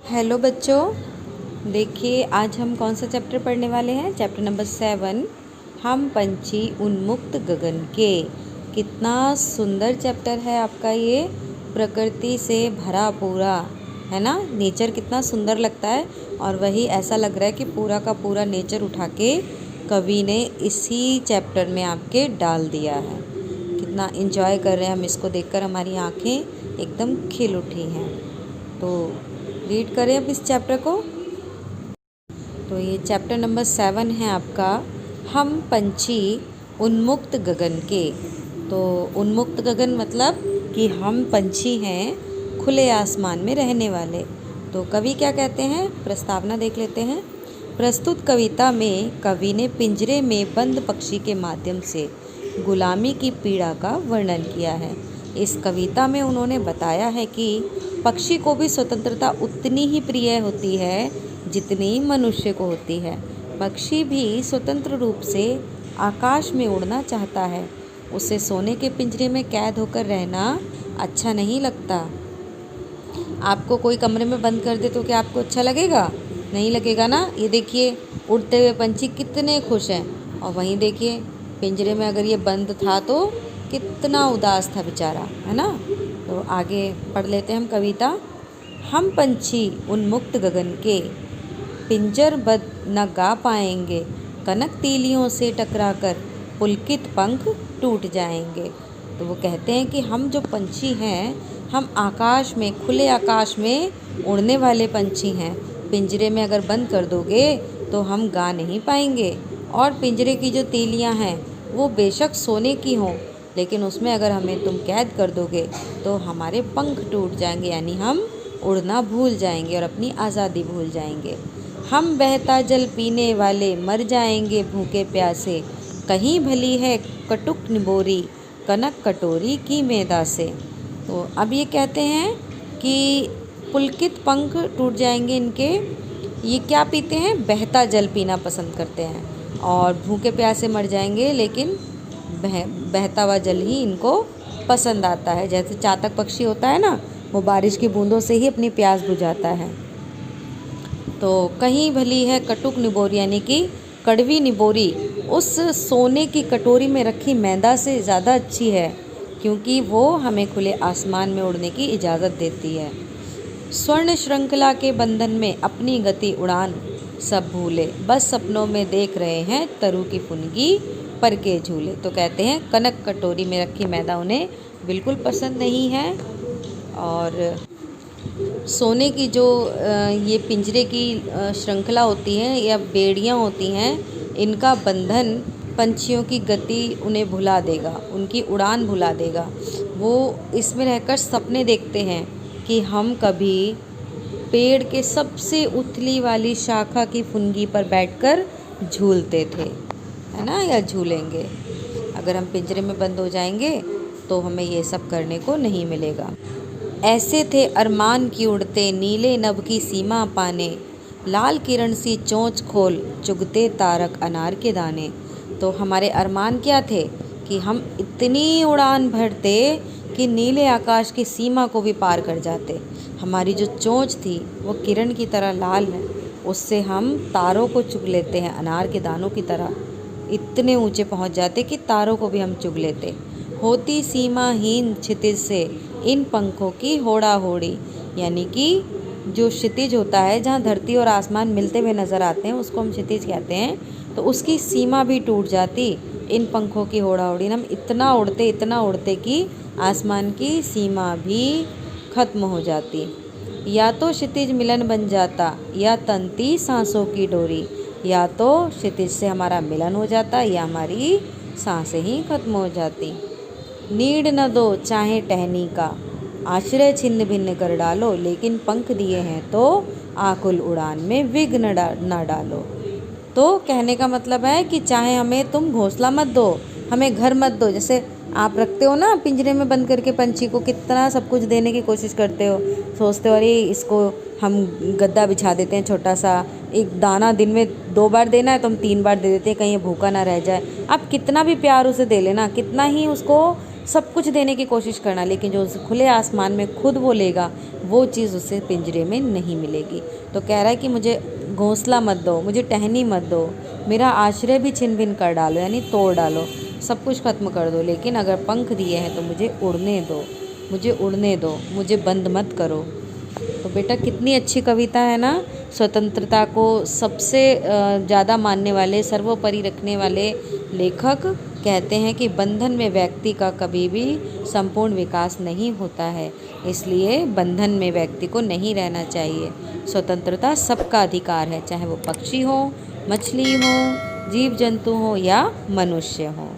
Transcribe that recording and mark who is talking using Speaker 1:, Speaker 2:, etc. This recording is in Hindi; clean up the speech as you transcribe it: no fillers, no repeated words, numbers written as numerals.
Speaker 1: हेलो बच्चों, देखिए आज हम कौन सा चैप्टर पढ़ने वाले हैं। चैप्टर नंबर 7, हम पंछी उन्मुक्त गगन के। कितना सुंदर चैप्टर है आपका ये, प्रकृति से भरा पूरा है ना। नेचर कितना सुंदर लगता है और वही ऐसा लग रहा है कि पूरा का पूरा नेचर उठा के कवि ने इसी चैप्टर में आपके डाल दिया है। कितना एंजॉय कर रहे हैं हम इसको देखकर, हमारी आँखें एकदम खिल उठी हैं। तो रीड करें अब इस चैप्टर को। तो ये चैप्टर नंबर 7 है आपका, हम पंछी उन्मुक्त गगन के। तो उन्मुक्त गगन मतलब कि हम पंछी हैं खुले आसमान में रहने वाले। तो कवि क्या कहते हैं, प्रस्तावना देख लेते हैं। प्रस्तुत कविता में कवि ने पिंजरे में बंद पक्षी के माध्यम से गुलामी की पीड़ा का वर्णन किया है। इस कविता में उन्होंने बताया है कि पक्षी को भी स्वतंत्रता उतनी ही प्रिय होती है जितनी मनुष्य को होती है। पक्षी भी स्वतंत्र रूप से आकाश में उड़ना चाहता है। उसे सोने के पिंजरे में कैद होकर रहना अच्छा नहीं लगता। आपको कोई कमरे में बंद कर दे तो क्या आपको अच्छा लगेगा? नहीं लगेगा ना। ये देखिए उड़ते हुए पंछी कितने खुश हैं, और वहीं देखिए पिंजरे में अगर ये बंद था तो कितना उदास था बेचारा, है ना। तो आगे पढ़ लेते हैं हम कविता। हम पंछी उन्मुक्त गगन के, पिंजरबद्ध न गा पाएंगे, कनक तीलियों से टकराकर पुलकित पंख टूट जाएंगे। तो वो कहते हैं कि हम जो पंछी हैं, हम आकाश में, खुले आकाश में उड़ने वाले पंछी हैं। पिंजरे में अगर बंद कर दोगे तो हम गा नहीं पाएंगे, और पिंजरे की जो तीलियां हैं वो बेशक सोने की हों, लेकिन उसमें अगर हमें तुम कैद कर दोगे तो हमारे पंख टूट जाएंगे, यानी हम उड़ना भूल जाएंगे और अपनी आज़ादी भूल जाएंगे। हम बहता जल पीने वाले मर जाएंगे भूखे प्यासे, कहीं भली है कटुक निबोरी कनक कटोरी की मैदा से। तो अब ये कहते हैं कि पुलकित पंख टूट जाएंगे इनके। ये क्या पीते हैं? बहता जल पीना पसंद करते हैं, और भूखे प्यासे मर जाएंगे, लेकिन बहता हुआ जल ही इनको पसंद आता है। जैसे चातक पक्षी होता है ना, वो बारिश की बूंदों से ही अपनी प्यास बुझाता है। तो कहीं भली है कटुक निबोरी, यानी कि कड़वी निबोरी उस सोने की कटोरी में रखी मैदा से ज़्यादा अच्छी है, क्योंकि वो हमें खुले आसमान में उड़ने की इजाज़त देती है। स्वर्ण श्रृंखला के बंधन में अपनी गति उड़ान सब भूले, बस सपनों में देख रहे हैं तरु की फुनगी पर के झूले। तो कहते हैं कनक कटोरी में रखी मैदा उन्हें बिल्कुल पसंद नहीं है, और सोने की जो ये पिंजरे की श्रृंखला होती है या बेड़ियाँ होती हैं, इनका बंधन पंछियों की गति उन्हें भुला देगा, उनकी उड़ान भुला देगा। वो इसमें रहकर सपने देखते हैं कि हम कभी पेड़ के सबसे उथली वाली शाखा की फुनगी पर बैठकर झूलते थे, है ना, या झूलेंगे। अगर हम पिंजरे में बंद हो जाएंगे तो हमें ये सब करने को नहीं मिलेगा। ऐसे थे अरमान की उड़ते नीले नभ की सीमा पाने, लाल किरण सी चोंच खोल चुगते तारक अनार के दाने। तो हमारे अरमान क्या थे कि हम इतनी उड़ान भरते कि नीले आकाश की सीमा को भी पार कर जाते। हमारी जो चोंच थी वो किरण की तरह लाल है, उससे हम तारों को चुग लेते हैं, अनार के दानों की तरह इतने ऊंचे पहुंच जाते कि तारों को भी हम चुग लेते। होती सीमाहीन क्षितिज से इन पंखों की होड़ा होड़ी, यानी कि जो क्षितिज होता है जहाँ धरती और आसमान मिलते हुए नज़र आते हैं उसको हम क्षितिज कहते हैं। तो उसकी सीमा भी टूट जाती इन पंखों की होड़ा होड़ी। हम इतना उड़ते कि आसमान की सीमा भी खत्म हो जाती। या तो क्षितिज मिलन बन जाता या तंती सांसों की डोरी, या तो क्षितिज से हमारा मिलन हो जाता या हमारी सांसें ही खत्म हो जाती। नीड न दो चाहे टहनी का, आश्रय छिन्न भिन्न कर डालो, लेकिन पंख दिए हैं तो आकुल उड़ान में विघ्न न डालो। तो कहने का मतलब है कि चाहे हमें तुम घोंसला मत दो, हमें घर मत दो। जैसे आप रखते हो ना पिंजरे में बंद करके पंछी को, कितना सब कुछ देने की कोशिश करते हो, सोचते हो अरे इसको हम गद्दा बिछा देते हैं छोटा सा, एक दाना दिन में 2 बार देना है तो हम 3 बार दे देते हैं कहीं ये भूखा ना रह जाए। आप कितना भी प्यार उसे दे लेना, कितना ही उसको सब कुछ देने की कोशिश करना, लेकिन जो खुले आसमान में खुद वो लेगा वो चीज़ उसे पिंजरे में नहीं मिलेगी। तो कह रहा है कि मुझे घोंसला मत दो, मुझे टहनी मत दो, मेरा आश्रय भी छिन भिन कर डालो, यानी तोड़ डालो, सब कुछ ख़त्म कर दो, लेकिन अगर पंख दिए हैं तो मुझे उड़ने दो, मुझे उड़ने दो, मुझे बंद मत करो। तो बेटा कितनी अच्छी कविता है ना। स्वतंत्रता को सबसे ज़्यादा मानने वाले, सर्वोपरि रखने वाले लेखक कहते हैं कि बंधन में व्यक्ति का कभी भी संपूर्ण विकास नहीं होता है, इसलिए बंधन में व्यक्ति को नहीं रहना चाहिए। स्वतंत्रता सबका अधिकार है, चाहे वो पक्षी हो, मछली हो, जीव जंतु हो या मनुष्य हो।